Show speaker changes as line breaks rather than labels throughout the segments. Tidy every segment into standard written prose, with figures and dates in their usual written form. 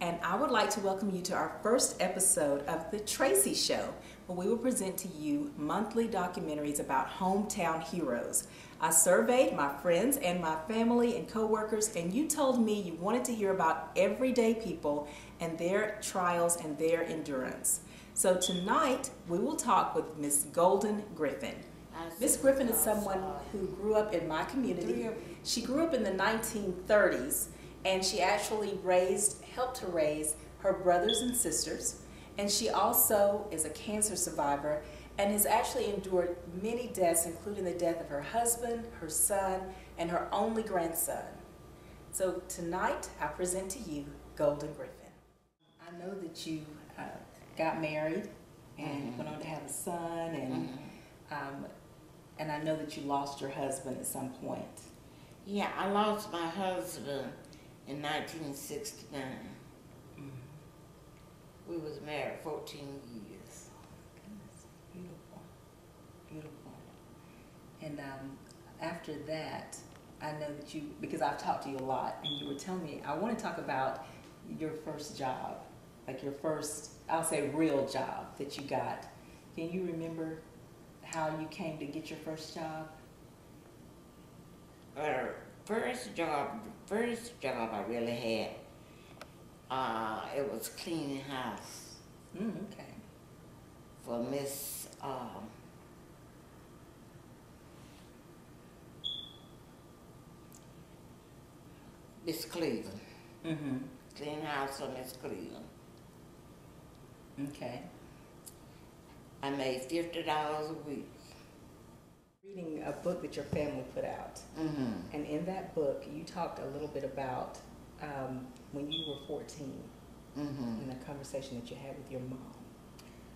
and I would like to welcome you to our first episode of The Tracy Show, where we will present to you monthly documentaries about hometown heroes. I surveyed my friends and my family and co-workers, and you told me you wanted to hear about everyday people and their trials and their endurance. So tonight, we will talk with Miss Golden Griffin. Miss Griffin is someone who grew up in my community. She grew up in the 1930s, and she actually helped to raise her brothers and sisters. And she also is a cancer survivor and has actually endured many deaths, including the death of her husband, her son, and her only grandson. So tonight, I present to you Golden Griffin. I know that you got married and went on to have a son, and I know that you lost your husband at some point.
Yeah, I lost my husband in 1969. We was married 14 years.
Goodness, beautiful, beautiful. And after that, I know that you, because I've talked to you a lot, and you were telling me, I want to talk about your first job, like your first, I'll say real job that you got. Can you remember how you came to get your first job?
First job I really had, it was cleaning house.
Okay.
For Miss Cleveland. Cleaning house for Miss Cleveland.
Okay.
I made $50 a week.
Reading a book that your family put out, and in that book you talked a little bit about when you were 14 and the conversation that you had with your mom.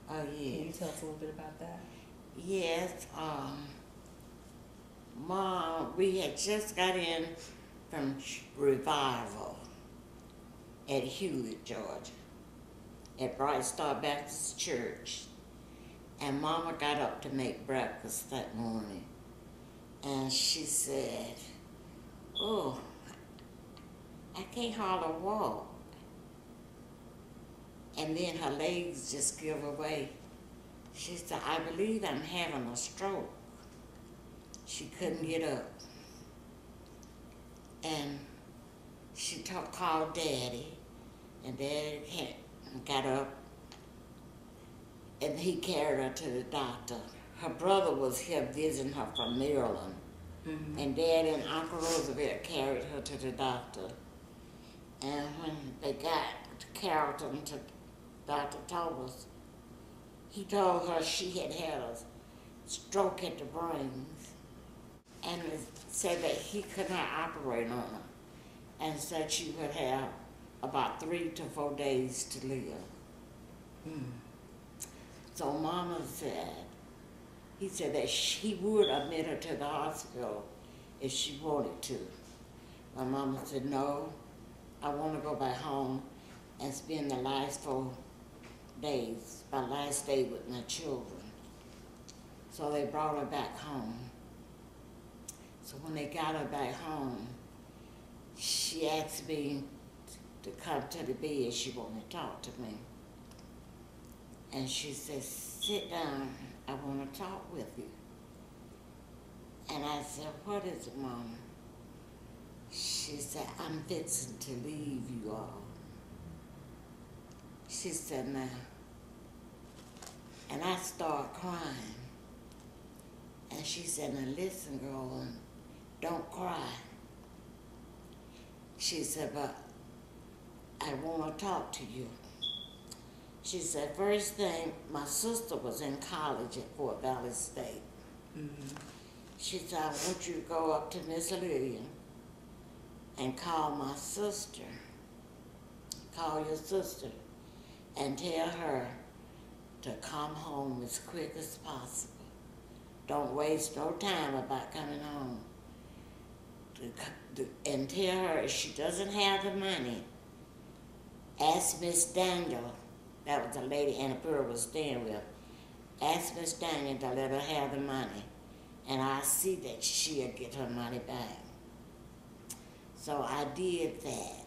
Oh, yes.
Can you tell us a little bit about that?
Yes, Mom, we had just got in from revival at Hewitt, Georgia, at Bright Star Baptist Church. And Mama got up to make breakfast that morning, and she said, "Oh, I can't hardly walk." And then her legs just give away. She said, "I believe I'm having a stroke." She couldn't get up. And she called Daddy, and Daddy got up, and he carried her to the doctor. Her brother was here visiting her from Maryland, and Dad and Uncle Roosevelt carried her to the doctor. And when they got to Carrollton to Dr. Thomas, he told her she had had a stroke at the brains, and said that he could not operate on her, and said she would have about 3 to 4 days to live. So Mama said, he said that he would admit her to the hospital if she wanted to. My Mama said, "No, I want to go back home and spend the last 4 days, my last day with my children." So they brought her back home. So when they got her back home, she asked me to come to the bed. She wanted to talk to me. And she said, "Sit down, I want to talk with you." And I said, "What is it, Mama?" She said, "I'm fixing to leave you all." She said, "Now." And I started crying. And she said, "Now listen, girl, don't cry." She said, "But I want to talk to you." She said, "First thing, my sister was in college at Fort Valley State." She said, "I want you to go up to Miss Lydia and call my sister. Call your sister and tell her to come home as quick as possible. Don't waste no time about coming home. And tell her if she doesn't have the money, ask Miss Daniel," that was the lady Anna Pura was staying with, "ask Miss Daniel to let her have the money, and I see that she'll get her money back." So I did that.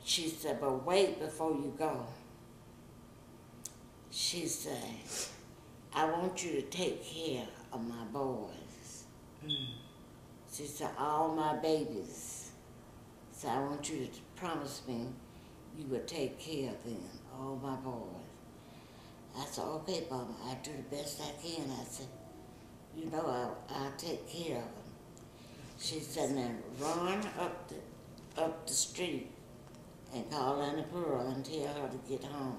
she said, but wait before you go. She said, I want you to take care of my boys. She said, all my babies. So I want you to promise me you will take care of them, all my boys. I said, okay, Mama, I'll do the best I can. I said, you know, I'll take care of them. She said, now run up the street and call Anna Pearl and tell her to get home.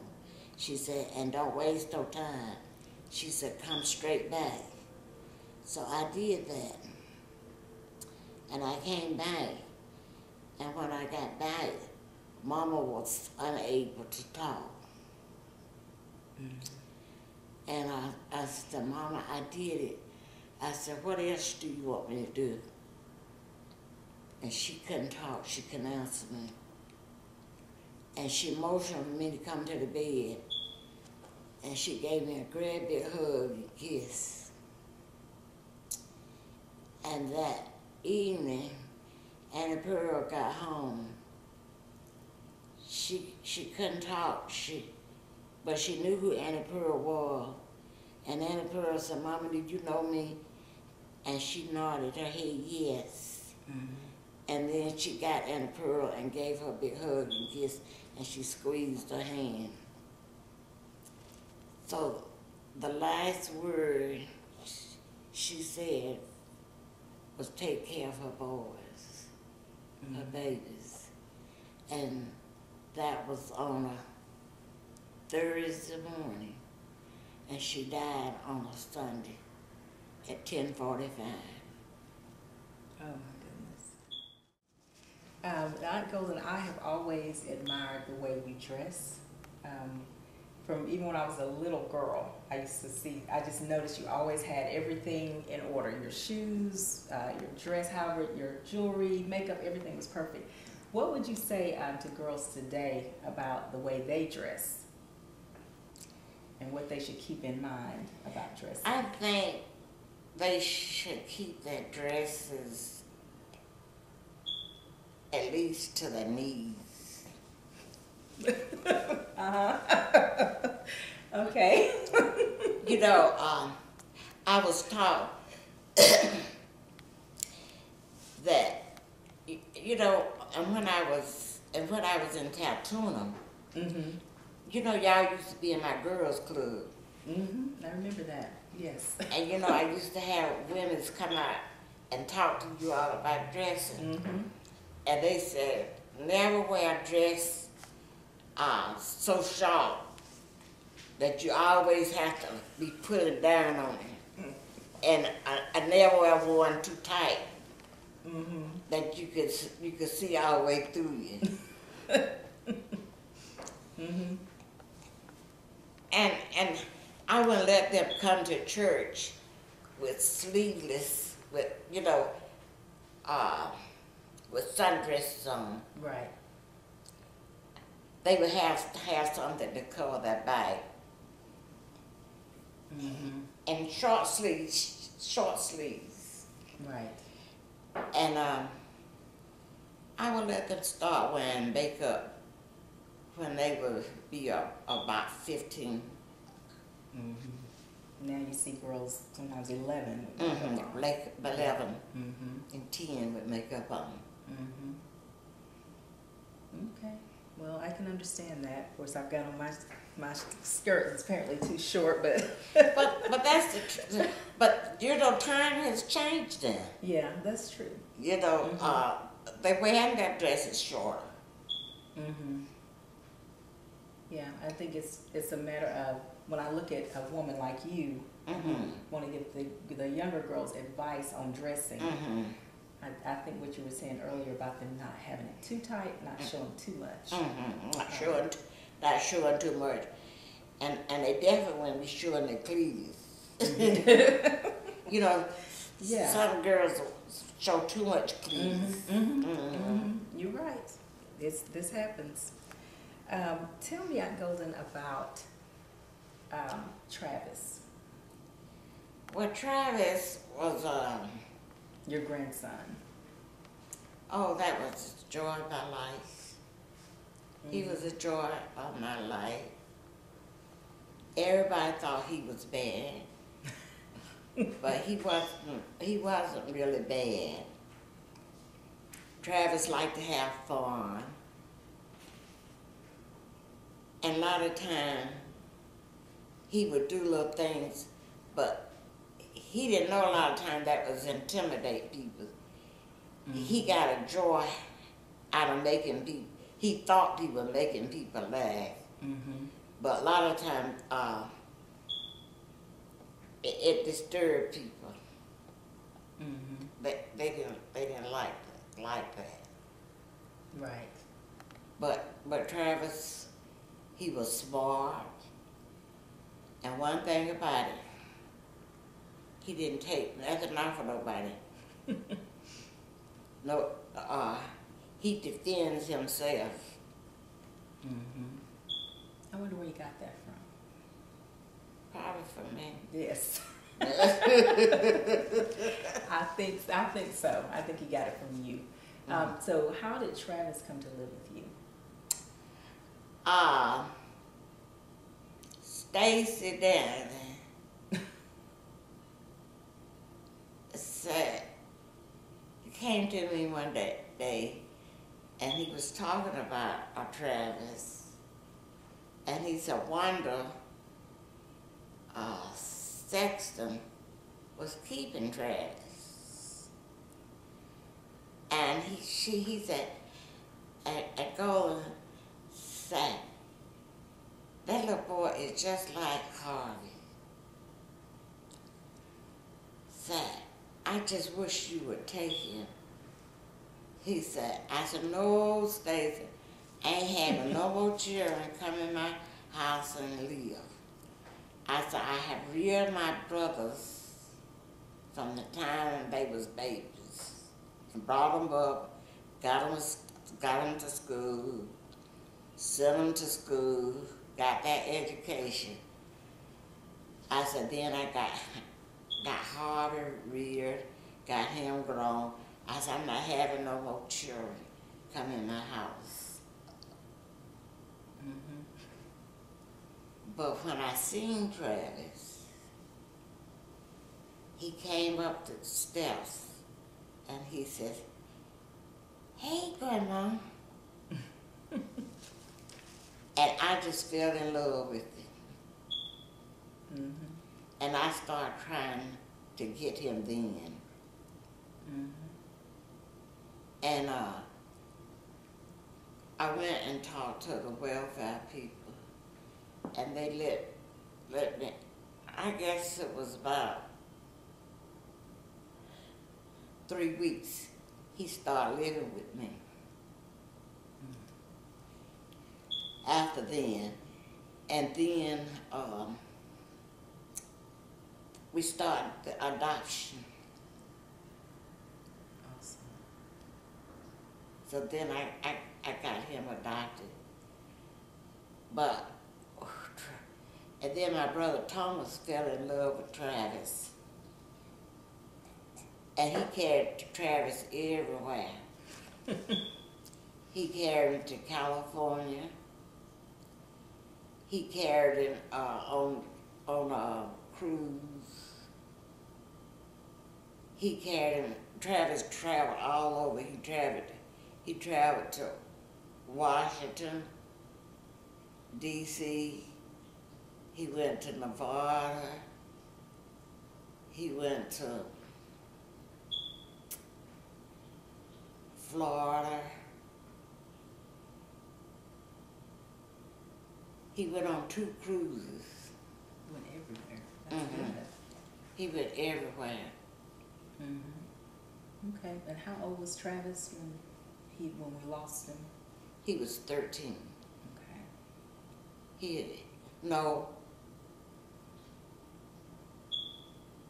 She said, and don't waste no time. She said, come straight back. So I did that. And I came back. And when I got back, Mama was unable to talk. And I said, Mama, I did it. I said, what else do you want me to do? And she couldn't talk. She couldn't answer me. And she motioned for me to come to the bed. And she gave me a great big hug and kiss. And that evening, Anna Pearl got home. She couldn't talk, but she knew who Anna Pearl was. And Anna Pearl said, Mama, did you know me? And she nodded her head, yes. And then she got Anna Pearl and gave her a big hug and kiss, and she squeezed her hand. So the last word she said was take care of her boys, her babies. And that was on a Thursday morning, and she died on a Sunday at 10:45.
Oh my goodness. Aunt Golden, I have always admired the way you dress. From even when I was a little girl, I just noticed you always had everything in order. Your shoes, your dress, however, your jewelry, makeup, everything was perfect. What would you say to girls today about the way they dress and what they should keep in mind about dressing?
I think they should keep their dresses at least to their knees.
Okay.
You know, I was taught that, you know, and when I was in Tatuna, you know, y'all used to be in my girls' club.
I remember that. Yes.
And you know, I used to have women's come out and talk to you all about dressing. And they said, never wear a dress so short that you always have to be putting down on it. And I never ever wore one too tight that you could see all the way through you. And I wouldn't let them come to church with sleeveless, with, you know, with sundresses on.
Right.
They would have to have something to cover their back. And short sleeves.
Right.
And I would let them start wearing makeup when they would be about 15.
Now you see girls sometimes 11.
Like 11 and 10 with makeup on.
Okay. Well, I can understand that. Of course, I've got on my skirt is apparently too short, but
but that's the truth. But you know, time has changed then.
Yeah, that's true.
You know, they wearing their dresses short.
Yeah, I think it's a matter of when I look at a woman like you, want to give the younger girls advice on dressing. I think what you were saying earlier about them not having it too tight, not showing too much.
Not showing too much. And they definitely wouldn't be showing their cleavage. You know, some girls show too much cleavage.
You're right. This happens. Tell me, Aunt Golden, about Travis.
Well, Travis was
your grandson.
Oh, that was the joy of my life. He was a joy of my life. Everybody thought he was bad, but he wasn't really bad. Travis liked to have fun. And a lot of time, he would do little things, but he didn't know a lot of time that was intimidate people. He got a joy out of making people, he thought he was making people laugh. But a lot of times, it disturbed people. They didn't like that.
Right.
But Travis, he was smart. And one thing about it, he didn't take nothing off of nobody. No, he defends himself.
I wonder where you got that from.
Probably from me.
Yes. I think so. I think he got it from you. So how did Travis come to live with you?
Stacy Danny said, he came to me one day and he was talking about Travis, and he said, wonder Sexton was keeping Travis. And he said, and Golden said, that little boy is just like Harvey. Said, I just wish you would take him. He said, I said, no, Stacy, I ain't having no more children come in my house and live. I said, I have reared my brothers from the time they was babies and brought them up, got them to school, sent them to school, got that education. I said, then I got Harvey reared, got him grown. I said, I'm not having no more children come in my house. But when I seen Travis, he came up the steps and he said, hey, Grandma. And I just fell in love with him. And I started trying to get him then. And I went and talked to the welfare people, and they let me, I guess it was about 3 weeks, he started living with me. After then, and then we started the adoption.
Awesome.
So then I got him adopted. But, and then my brother Thomas fell in love with Travis. And he carried Travis everywhere. He carried him to California. He carried him on a cruise. He carried him. Travis traveled all over. He traveled to Washington, D.C. He went to Nevada. He went to Florida. He went on 2 cruises.
Went everywhere. That's good.
He went everywhere.
Okay. And how old was Travis when we lost him?
He was 13.
Okay.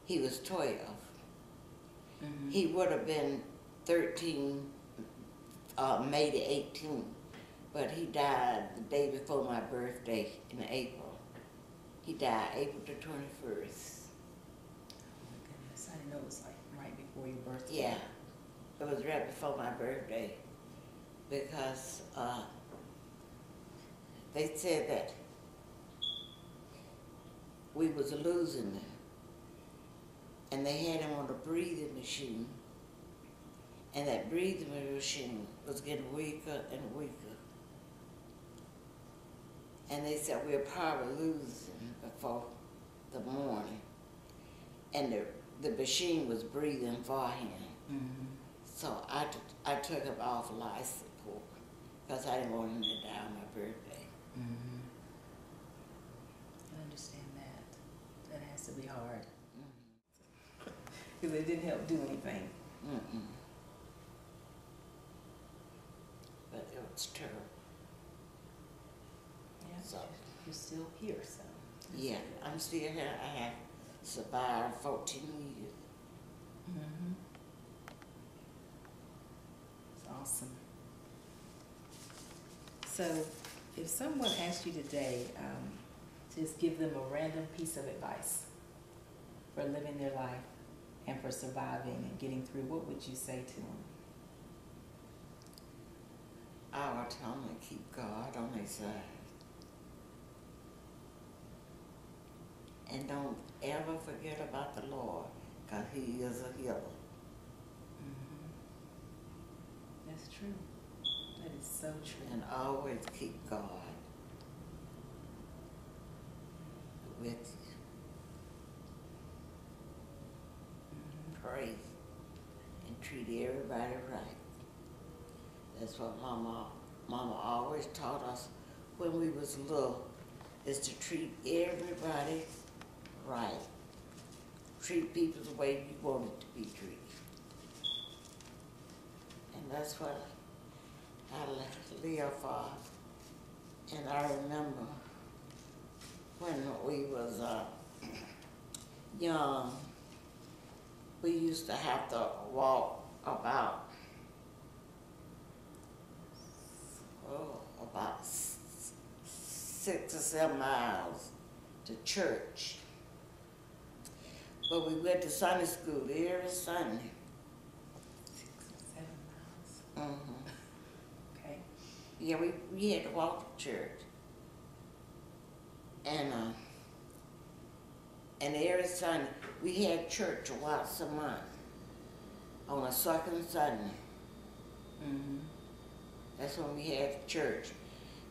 He was 12. He would have been 13, May the 18th, but he died the day before my birthday in April. He died April the 21st.
Oh my goodness, I didn't know it was like right before your birthday.
Yeah, it was right before my birthday because they said that we was losing them. And they had him on the breathing machine. And that breathing machine was getting weaker and weaker. And they said we'll probably lose him before the morning. And the machine was breathing for him.
Mm-hmm.
So I took him off life support because I didn't want him to die on my birthday.
Mm-hmm. I understand that. That has to be hard. Because it didn't help do anything.
Mm-mm. But it was terrible.
Yeah.
So,
you're still here, so.
yeah, I'm still here. I have survived 14 years.
Mm-hmm. It's awesome. So, if someone asked you today, just give them a random piece of advice for living their life and for surviving and getting through, what would you say to them?
I would tell them to keep God on their side. And don't ever forget about the Lord, because He is a healer.
Mm-hmm. That's true. That is so true.
And always keep God with you.
Mm-hmm.
Pray and treat everybody right. That's what Mama always taught us when we was little, is to treat everybody right. Treat people the way you want it to be treated. And that's what I live for. And I remember when we was young, we used to have to walk about 6 or 7 miles to church. But we went to Sunday school every Sunday.
6 or 7 miles.
Mm-hmm.
Okay.
Yeah, we had to walk to church. And every Sunday, we had church once a month on a second Sunday.
Mm-hmm.
That's when we had church.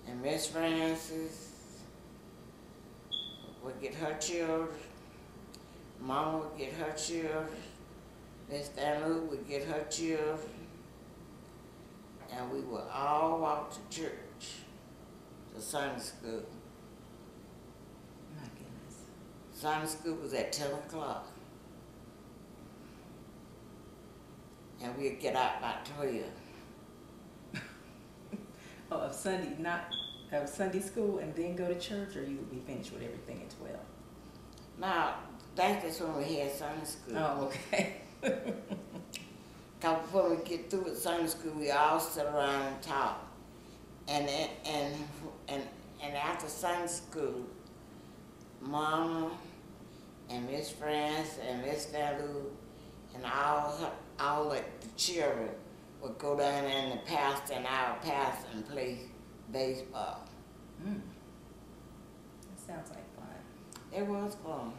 And Miss Francis would get her children. Mama would get her children. Miss Danu would get her children. And we would all walk to church, to Sunday school.
My goodness.
Sunday school was at 10 o'clock. And we'd get out by 12.
Oh, of Sunday school and then go to church, or you would be finished with everything at 12?
Now, that's just when we had Sunday school.
Oh, okay.
Because before we get through with Sunday school, we all sit around and talk. And after Sunday school, Mama and Miss France and Miss Dalu and all the children would go down there in the pasture and our pasture and play baseball.
Mm. That sounds like fun.
It was fun.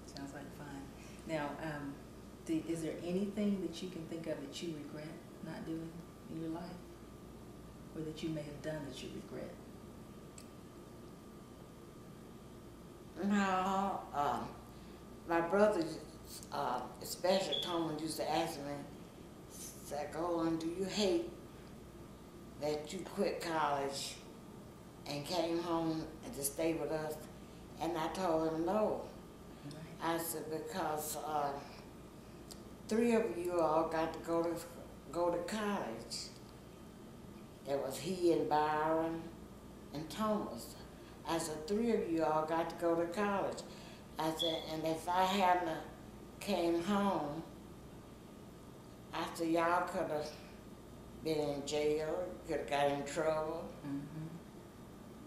Sounds like fun. Now, is there anything that you can think of that you regret not doing in your life? Or that you may have done that you regret?
No, my brother, especially Tom, used to ask me, said, "Golan, do you hate that you quit college and came home and to stay with us?" And I told him no.
Right.
I said, because 3 of you all got to go to college. It was he and Byron and Thomas. I said, 3 of you all got to go to college. I said, and if I hadn't came home, I said, y'all could have been in jail, could have got in trouble.
Mm-hmm.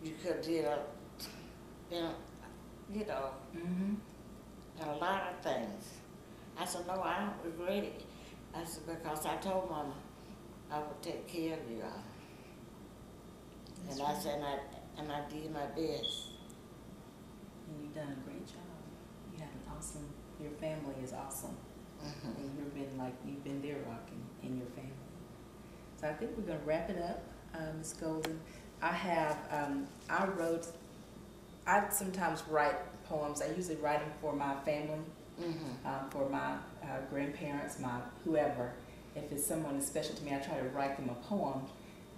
You could have did
Mm-hmm.
a lot of things. I said, no, I don't regret it. I said, because I told Mama I would take care of you all.
That's
And I
right.
said, and I did my best.
And you've done a great job. You have an awesome, your family is awesome. And you've been their rock in your family. So I think we're going to wrap it up, Ms. Golden. I sometimes write poems. I usually write them for my family, for my grandparents, my whoever. If it's someone that's special to me, I try to write them a poem.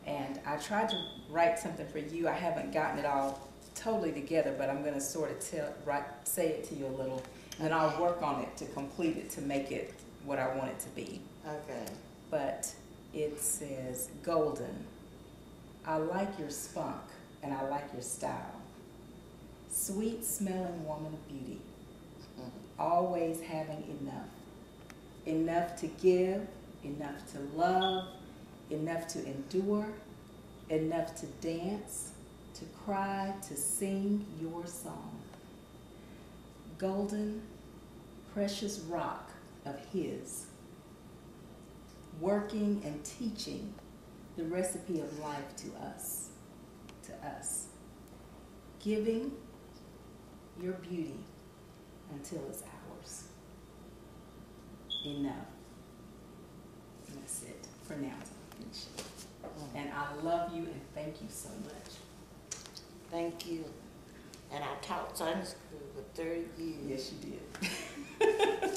And I tried to write something for you. I haven't gotten it all totally together, but I'm going to sort of say it to you a little. And then I'll work on it to complete it, to make it what I want it to be.
Okay.
But it says, Golden, I like your spunk and I like your style. Sweet smelling woman of beauty, always having enough. Enough to give, enough to love, enough to endure, enough to dance, to cry, to sing your song. Golden, precious rock of his, working and teaching the recipe of life to us, giving your beauty until it's ours. Enough. And that's it for now. And I love you and thank you so much.
Thank you. And I taught Sunday school for 30 years.
Yes, you did.